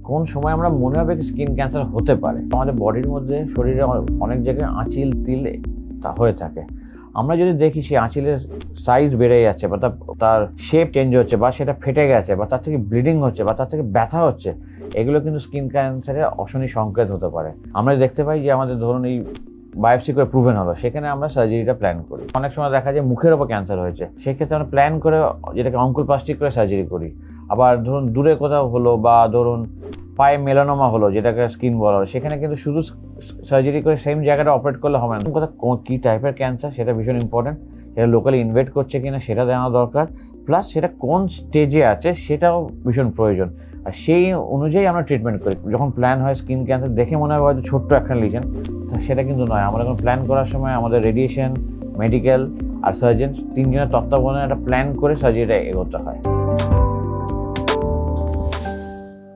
কোন সময় আমরা মনে হবে স্কিন ক্যান্সার হতে পারে। আমাদের বডির মধ্যে শরীরে অনেক জায়গায় আঁচিল তিলে তা হয়ে থাকে। আমরা যদি দেখি সেই আঁচিলের সাইজ বেড়ে যাচ্ছে বা তার শেপ চেঞ্জ হচ্ছে বা সেটা ফেটে গেছে বা তার থেকে ব্লিডিং হচ্ছে বা তার থেকে ব্যথা হচ্ছে, এগুলো কিন্তু স্কিন ক্যান্সারের অশনি সংকেত হতে পারে। আমরা দেখতে পাই যে আমাদের ধরুন এই বায়োপসি করে প্রুভেন হলো, সেখানে আমরা সার্জারিটা প্ল্যান করি। অনেক সময় দেখা যায় মুখের ওপর ক্যান্সার হয়েছে, সেক্ষেত্রে আমরা প্ল্যান করে যেটাকে অঙ্কুলপ্লাস্টিক করে সার্জারি করি। আবার ধরুন দূরে কোথাও হলো বা ধরুন পায়ে মেলানোমা হলো, যেটাকে স্কিন বলা হলো, সেখানে কিন্তু শুধু সার্জারি করে সেম জায়গাটা অপারেট করলে হবে না। কোথাও কী টাইপের ক্যান্সার সেটা ভীষণ ইম্পর্টেন্ট, সেটা লোকালি ইনভেট করছে কিনা সেটা জানা দরকার, প্লাস সেটা কোন স্টেজে আছে সেটাও ভীষণ প্রয়োজন। আর সেই অনুযায়ী আমরা ট্রিটমেন্ট করি। যখন প্ল্যান হয় স্কিন ক্যান্সার দেখে মনে হয় হয়তো ছোট্ট একটা লিজেন, সেটা কিন্তু নয়। আমরা যখন প্ল্যান করার সময় আমাদের রেডিয়েশন, মেডিকেল আর সার্জেন তিনজনের তত্ত্বাবধানে একটা প্ল্যান করে সার্জারিটা এগোতে হয়।